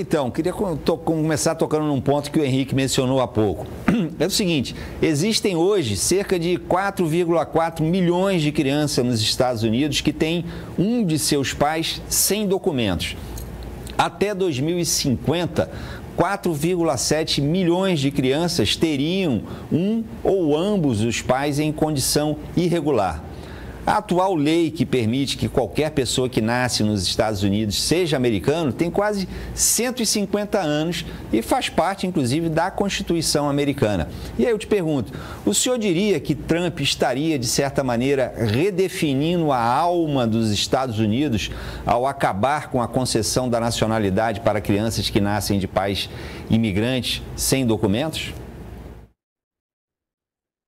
Então, queria começar tocando num ponto que o Henrique mencionou há pouco. É o seguinte, existem hoje cerca de 4,4 milhões de crianças nos Estados Unidos que têm um de seus pais sem documentos. Até 2050, 4,7 milhões de crianças teriam um ou ambos os pais em condição irregular. A atual lei que permite que qualquer pessoa que nasce nos Estados Unidos seja americano tem quase 150 anos e faz parte, inclusive, da Constituição americana. E aí eu te pergunto, o senhor diria que Trump estaria, de certa maneira, redefinindo a alma dos Estados Unidos ao acabar com a concessão da nacionalidade para crianças que nascem de pais imigrantes sem documentos?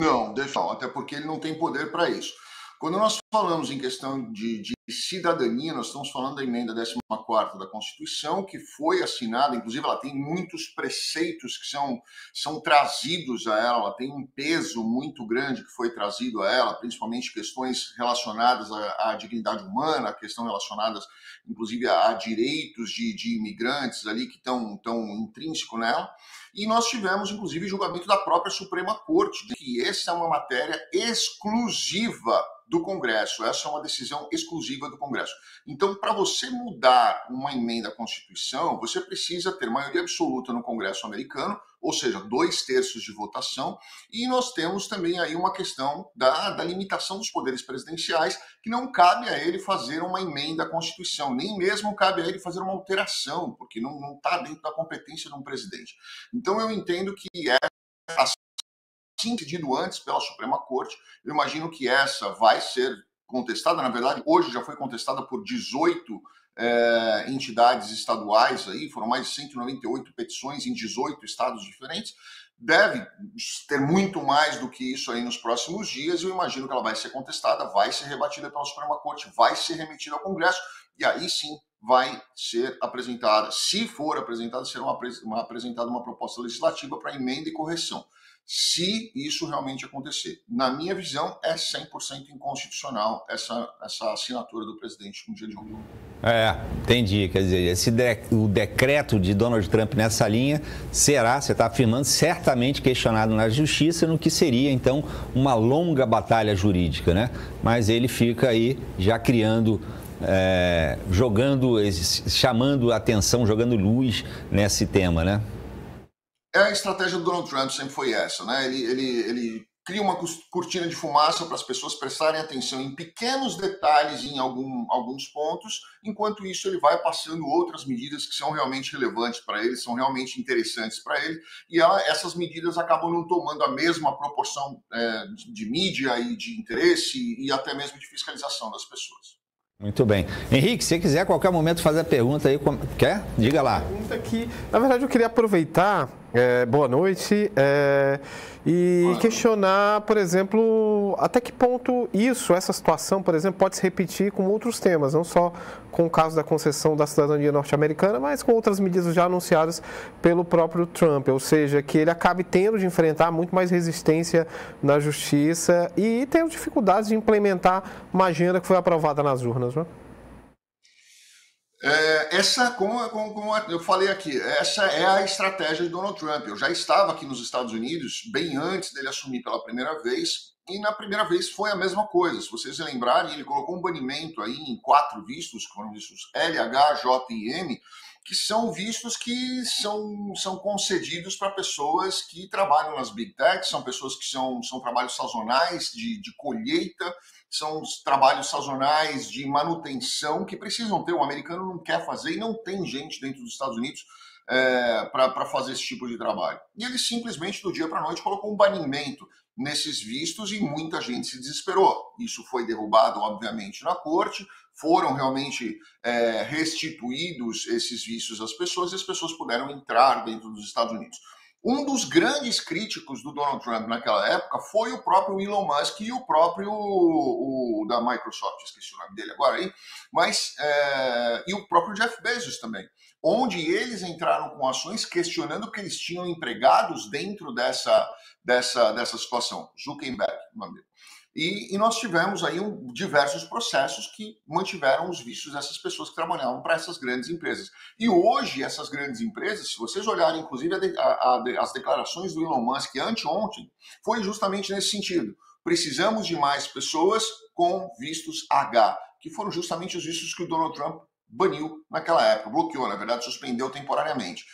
Não, deixa eu, até porque ele não tem poder para isso. Quando nós falamos em questão de cidadania, nós estamos falando da emenda 14ª da Constituição, que foi assinada, inclusive ela tem muitos preceitos que são trazidos a ela tem um peso muito grande que foi trazido a ela, principalmente questões relacionadas à dignidade humana, questões relacionadas, inclusive, a direitos de imigrantes ali que estão intrínsecos nela. E nós tivemos, inclusive, julgamento da própria Suprema Corte, de que essa é uma matéria exclusiva do Congresso, essa é uma decisão exclusiva do Congresso. Então, para você mudar uma emenda à Constituição, você precisa ter maioria absoluta no Congresso americano, ou seja, 2/3 de votação, e nós temos também aí uma questão da limitação dos poderes presidenciais, que não cabe a ele fazer uma emenda à Constituição, nem mesmo cabe a ele fazer uma alteração, porque não está dentro da competência de um presidente. Então, eu entendo que assim decidido antes pela Suprema Corte, eu imagino que essa vai ser contestada, na verdade, hoje já foi contestada por 18 entidades estaduais, aí, foram mais de 198 petições em 18 estados diferentes, deve ter muito mais do que isso aí nos próximos dias, eu imagino que ela vai ser contestada, vai ser rebatida pela Suprema Corte, vai ser remetida ao Congresso, e aí sim vai ser apresentada, se for apresentada, será apresentada uma proposta legislativa para emenda e correção. Se isso realmente acontecer. Na minha visão, é 100% inconstitucional essa assinatura do presidente no dia de ontem. Entendi. Quer dizer, o decreto de Donald Trump nessa linha será, você está afirmando, certamente questionado na justiça, no que seria, então, uma longa batalha jurídica, né? Mas ele fica aí já criando, chamando atenção, jogando luz nesse tema, né? A estratégia do Donald Trump sempre foi essa, né? Ele cria uma cortina de fumaça para as pessoas prestarem atenção em pequenos detalhes em alguns pontos, enquanto isso ele vai passando outras medidas que são realmente relevantes para ele, são realmente interessantes para ele, e essas medidas acabam não tomando a mesma proporção de mídia e de interesse e até mesmo de fiscalização das pessoas. Muito bem. Henrique, se quiser a qualquer momento fazer a pergunta aí, quer? Diga lá. Pergunta que, na verdade, eu queria aproveitar, boa noite, e questionar, por exemplo, até que ponto essa situação, por exemplo, pode se repetir com outros temas, não só com o caso da concessão da cidadania norte-americana, mas com outras medidas já anunciadas pelo próprio Trump, ou seja, que ele acabe tendo de enfrentar muito mais resistência na justiça e tendo dificuldades de implementar uma agenda que foi aprovada nas urnas, não é? Como eu falei aqui, essa é a estratégia de Donald Trump. Eu já estava aqui nos Estados Unidos bem antes dele assumir pela primeira vez, e na primeira vez foi a mesma coisa. Se vocês se lembrarem, ele colocou um banimento aí em 4 vistos, que foram vistos LH, J e M, que são vistos que são concedidos para pessoas que trabalham nas Big Techs, são pessoas que são trabalhos sazonais de colheita, são trabalhos sazonais de manutenção que precisam ter, o americano não quer fazer e não tem gente dentro dos Estados Unidos para fazer esse tipo de trabalho. E ele simplesmente, do dia para a noite, colocou um banimento nesses vistos e muita gente se desesperou. Isso foi derrubado, obviamente, na corte, foram realmente restituídos esses vistos às pessoas e as pessoas puderam entrar dentro dos Estados Unidos. Um dos grandes críticos do Donald Trump naquela época foi o próprio Elon Musk e o próprio da Microsoft, esqueci o nome dele agora aí, mas e o próprio Jeff Bezos também, onde eles entraram com ações questionando que eles tinham empregados dentro dessa situação. Zuckerberg, o nome dele. E nós tivemos aí diversos processos que mantiveram os vistos dessas pessoas que trabalhavam para essas grandes empresas. E hoje, essas grandes empresas, se vocês olharem, inclusive, as declarações do Elon Musk anteontem, foi justamente nesse sentido. Precisamos de mais pessoas com vistos H, que foram justamente os vistos que o Donald Trump baniu naquela época, bloqueou, na verdade, suspendeu temporariamente.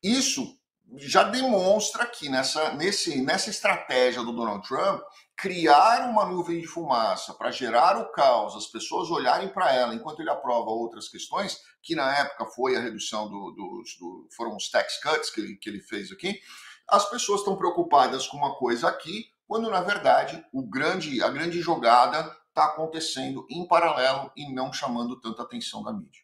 Isso já demonstra que nessa estratégia do Donald Trump, criar uma nuvem de fumaça para gerar o caos, as pessoas olharem para ela enquanto ele aprova outras questões, que na época foi a redução foram os tax cuts que ele fez aqui, as pessoas estão preocupadas com uma coisa aqui, quando na verdade a grande jogada está acontecendo em paralelo e não chamando tanta atenção da mídia.